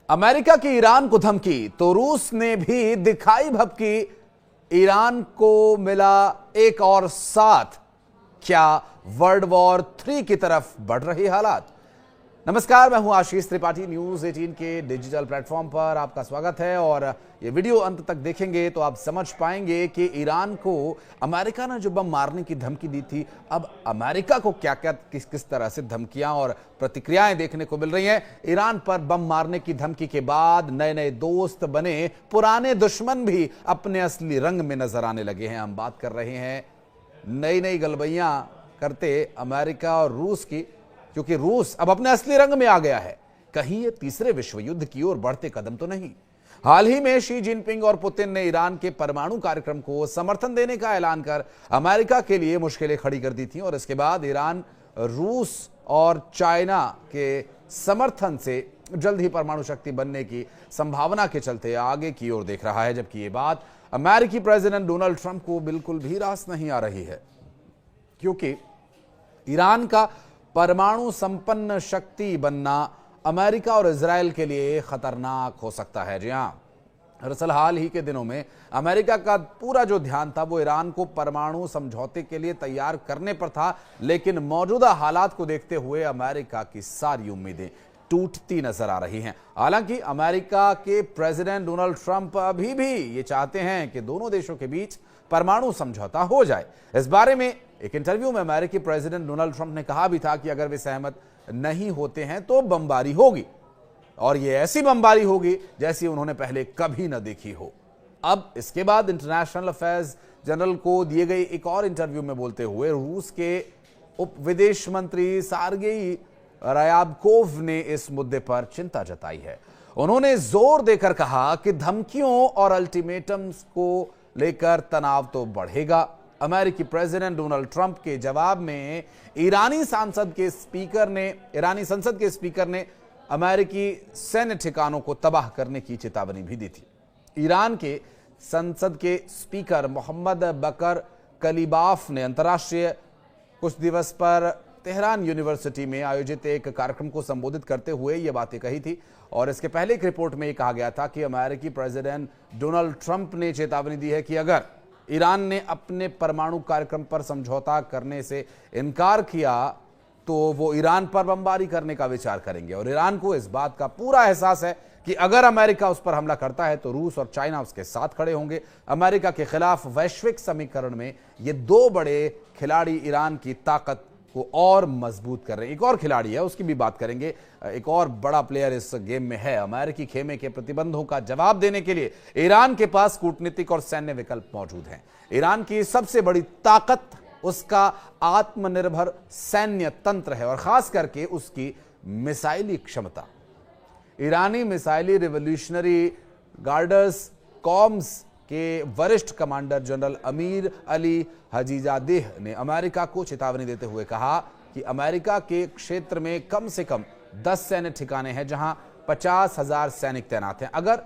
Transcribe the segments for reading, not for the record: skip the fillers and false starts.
America की Iran को धमकी तो रूस ने भी दिखाई भपकी। ईरान को मिला एक और साथ। क्या वर्ल्ड वॉर 3 की तरफ बढ़ रही हालात। नमस्कार, मैं हूं आशीष त्रिपाठी। न्यूज 18 के डिजिटल प्लेटफॉर्म पर आपका स्वागत है। और ये वीडियो अंत तक देखेंगे तो आप समझ पाएंगे कि ईरान को अमेरिका ने जो बम मारने की धमकी दी थी, अब अमेरिका को क्या क्या किस तरह से धमकियां और प्रतिक्रियाएं देखने को मिल रही हैं। ईरान पर बम मारने की धमकी के बाद नए नए दोस्त बने पुराने दुश्मन भी अपने असली रंग में नजर आने लगे हैं। हम बात कर रहे हैं नई नई गलबैयां करते अमेरिका और रूस की, क्योंकि रूस अब अपने असली रंग में आ गया है। कहीं ये तीसरे विश्व युद्ध की ओर बढ़ते कदम तो नहीं। हाल ही में शी जिनपिंग और पुतिन ने ईरान के परमाणु कार्यक्रम को समर्थन देने का ऐलान कर अमेरिका के लिए मुश्किलें खड़ी कर दी थी, और इसके बाद ईरान रूस और चाइना के समर्थन से जल्द ही परमाणु शक्ति बनने की संभावना के चलते आगे की ओर देख रहा है। जबकि ये बात अमेरिकी प्रेसिडेंट डोनाल्ड ट्रंप को बिल्कुल भी रास नहीं आ रही है, क्योंकि ईरान का परमाणु संपन्न शक्ति बनना अमेरिका और इजराइल के लिए खतरनाक हो सकता है। जी हां, दरअसल हाल ही के दिनों में अमेरिका का पूरा जो ध्यान था वो ईरान को परमाणु समझौते के लिए तैयार करने पर था, लेकिन मौजूदा हालात को देखते हुए अमेरिका की सारी उम्मीदें टूटती नजर आ रही हैं। हालांकि अमेरिका के प्रेसिडेंट डोनाल्ड ट्रंप अभी भी ये चाहते हैं कि दोनों देशों के बीच परमाणु समझौता हो जाए। इस बारे में एक इंटरव्यू में अमेरिकी प्रेसिडेंट डोनाल्ड ट्रंप ने कहा भी था कि अगर वे सहमत नहीं होते हैं तो बमबारी होगी, और ये ऐसी बमबारी होगी जैसी उन्होंने पहले कभी न देखी हो। अब इसके बाद इंटरनेशनल अफेयर्स जनरल को दिए गए एक और इंटरव्यू में बोलते हुए रूस के उप विदेश मंत्री सार्गेई रायाबकोव ने इस मुद्दे पर चिंता जताई है। उन्होंने जोर देकर कहा कि धमकियों और अल्टीमेटम्स को लेकर तनाव तो बढ़ेगा। अमेरिकी प्रेसिडेंट डोनाल्ड ट्रंप के जवाब में ईरानी संसद के स्पीकर ने अमेरिकी सैन्य ठिकानों को तबाह करने की चेतावनी भी दी थी। ईरान के संसद के स्पीकर मोहम्मद बकर कलीबाफ ने अंतर्राष्ट्रीय कुछ दिवस पर तेहरान यूनिवर्सिटी में आयोजित एक कार्यक्रम को संबोधित करते हुए ये बातें कही थी। और इसके पहले एक रिपोर्ट में यह कहा गया था कि अमेरिकी प्रेसिडेंट डोनाल्ड ट्रंप ने चेतावनी दी है कि अगर ईरान ने अपने परमाणु कार्यक्रम पर समझौता करने से इनकार किया तो वो ईरान पर बमबारी करने का विचार करेंगे। और ईरान को इस बात का पूरा एहसास है कि अगर अमेरिका उस पर हमला करता है तो रूस और चाइना उसके साथ खड़े होंगे। अमेरिका के खिलाफ वैश्विक समीकरण में ये दो बड़े खिलाड़ी ईरान की ताकत को और मजबूत कर रहे हैं। एक और खिलाड़ी है, उसकी भी बात करेंगे। एक और बड़ा प्लेयर इस गेम में है। अमेरिकी खेमे के प्रतिबंधों का जवाब देने के लिए ईरान के पास कूटनीतिक और सैन्य विकल्प मौजूद हैं। ईरान की सबसे बड़ी ताकत उसका आत्मनिर्भर सैन्य तंत्र है, और खास करके उसकी मिसाइली क्षमता। ईरानी मिसाइली रिवॉल्यूशनरी गार्ड्स कॉम्स के वरिष्ठ commander general Amir Ali Hajizadeh ने अमेरिका को चेतावनी देते हुए कहा कि अमेरिका के क्षेत्र में कम से कम 10 सैन्य ठिकाने हैं जहां 50,000 सैनिक तैनात हैं। अगर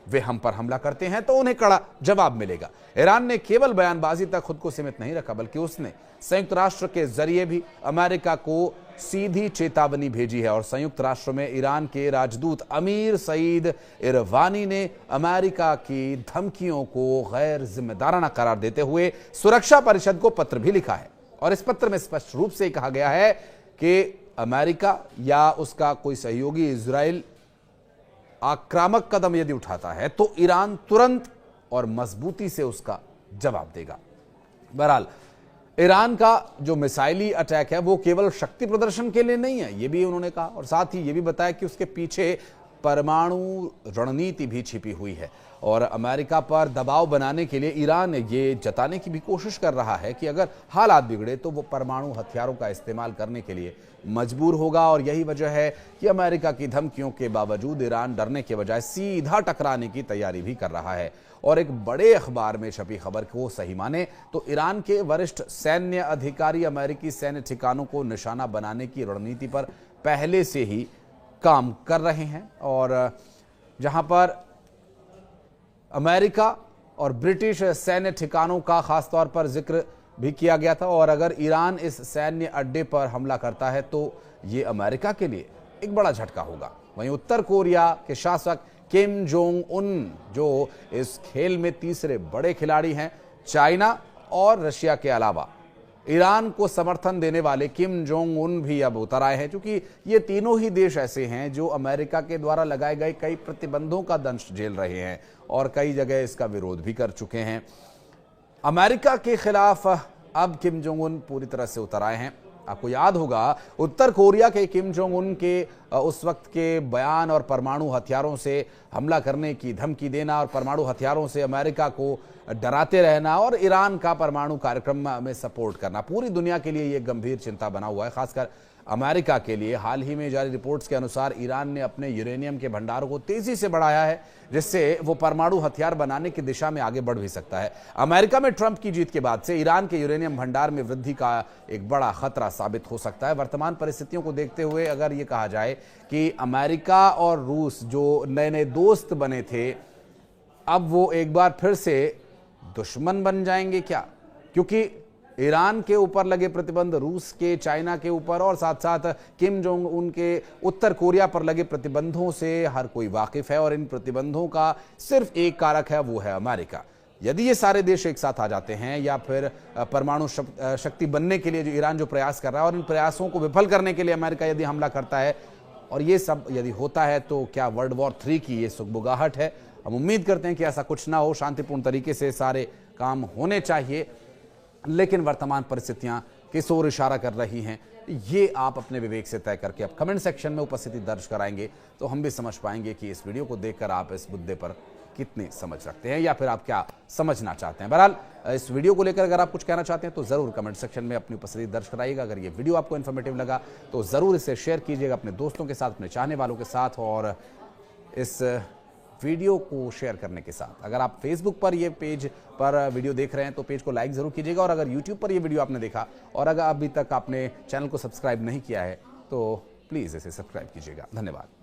वे हम पर हमला करते हैं तो उन्हें कड़ा जवाब मिलेगा। ईरान ने केवल बयानबाजी तक खुद को सीमित नहीं रखा, बल्कि उसने संयुक्त राष्ट्र के जरिए भी अमेरिका को सीधी चेतावनी भेजी है। और संयुक्त राष्ट्र में ईरान के राजदूत अमीर सईद इरवानी ने अमेरिका की धमकियों को गैर जिम्मेदाराना करार देते हुए सुरक्षा परिषद को पत्र भी लिखा है। और इस पत्र में स्पष्ट रूप से कहा गया है कि अमेरिका या उसका कोई सहयोगी इजराइल आक्रामक कदम यदि उठाता है तो ईरान तुरंत और मजबूती से उसका जवाब देगा। बहरहाल ईरान का जो मिसाइली अटैक है वो केवल शक्ति प्रदर्शन के लिए नहीं है, ये भी उन्होंने कहा। और साथ ही ये भी बताया कि उसके पीछे परमाणु रणनीति भी छिपी हुई है। और अमेरिका पर दबाव बनाने के लिए ईरान ये जताने की भी कोशिश कर रहा है कि अगर हालात बिगड़े तो वो परमाणु हथियारों का इस्तेमाल करने के लिए मजबूर होगा। और यही वजह है कि अमेरिका की धमकियों के बावजूद ईरान डरने के बजाय सीधा टकराने की तैयारी भी कर रहा है। और एक बड़े अखबार में छपी खबर को सही माने तो ईरान के वरिष्ठ सैन्य अधिकारी अमेरिकी सैन्य ठिकानों को निशाना बनाने की रणनीति पर पहले से ही काम कर रहे हैं। और जहां पर अमेरिका और ब्रिटिश सैन्य ठिकानों का खासतौर पर जिक्र भी किया गया था, और अगर ईरान इस सैन्य अड्डे पर हमला करता है तो ये अमेरिका के लिए एक बड़ा झटका होगा। वहीं उत्तर कोरिया के शासक किम जोंग उन, जो इस खेल में तीसरे बड़े खिलाड़ी हैं, चाइना और रशिया के अलावा ईरान को समर्थन देने वाले किम जोंग उन भी अब उतर आए हैं, क्योंकि ये तीनों ही देश ऐसे हैं जो अमेरिका के द्वारा लगाए गए कई प्रतिबंधों का दंश झेल रहे हैं और कई जगह इसका विरोध भी कर चुके हैं। अमेरिका के खिलाफ अब किम जोंग उन पूरी तरह से उतर आए हैं। आपको याद होगा उत्तर कोरिया के किम जोंग उन के उस वक्त के बयान और परमाणु हथियारों से हमला करने की धमकी देना और परमाणु हथियारों से अमेरिका को डराते रहना और ईरान का परमाणु कार्यक्रम में सपोर्ट करना पूरी दुनिया के लिए ये गंभीर चिंता बना हुआ है, खासकर अमेरिका के लिए। हाल ही में जारी रिपोर्ट्स के अनुसार ईरान ने अपने यूरेनियम के भंडारों को तेजी से बढ़ाया है, जिससे वो परमाणु हथियार बनाने की दिशा में आगे बढ़ भी सकता है। अमेरिका में ट्रंप की जीत के बाद से ईरान के यूरेनियम भंडार में वृद्धि का एक बड़ा खतरा साबित हो सकता है। वर्तमान परिस्थितियों को देखते हुए अगर ये कहा जाए कि अमेरिका और रूस जो नए नए दोस्त बने थे, अब वो एक बार फिर से दुश्मन बन जाएंगे क्या? क्योंकि ईरान के ऊपर लगे प्रतिबंध, रूस के, चाइना के ऊपर और साथ साथ किम जोंग उन के उत्तर कोरिया पर लगे प्रतिबंधों से हर कोई वाकिफ है और इन प्रतिबंधों का सिर्फ एक कारक है, वो है अमेरिका। यदि ये सारे देश एक साथ आ जाते हैं या फिर परमाणु शक्ति बनने के लिए जो ईरान जो प्रयास कर रहा है और इन प्रयासों को विफल करने के लिए अमेरिका यदि हमला करता है और ये सब यदि होता है, तो क्या वर्ल्ड वॉर 3 की ये सुगबुगाहट है? हम उम्मीद करते हैं कि ऐसा कुछ ना हो, शांतिपूर्ण तरीके से सारे काम होने चाहिए। लेकिन वर्तमान परिस्थितियां किस ओर इशारा कर रही हैं, ये आप अपने विवेक से तय करके अब कमेंट सेक्शन में उपस्थिति दर्ज कराएंगे तो हम भी समझ पाएंगे कि इस वीडियो को देखकर आप इस मुद्दे पर कितनी समझ रखते हैं या फिर आप क्या समझना चाहते हैं। बहरहाल इस वीडियो को लेकर अगर आप कुछ कहना चाहते हैं तो जरूर कमेंट सेक्शन में अपनी उपस्थिति दर्ज कराइएगा। अगर ये वीडियो आपको इन्फॉर्मेटिव लगा तो जरूर इसे शेयर कीजिएगा अपने दोस्तों के साथ, अपने चाहने वालों के साथ। और इस वीडियो को शेयर करने के साथ अगर आप फेसबुक पर ये पेज पर वीडियो देख रहे हैं तो पेज को लाइक जरूर कीजिएगा। और अगर यूट्यूब पर ये वीडियो आपने देखा और अगर अभी तक आपने चैनल को सब्सक्राइब नहीं किया है तो प्लीज़ इसे सब्सक्राइब कीजिएगा। धन्यवाद।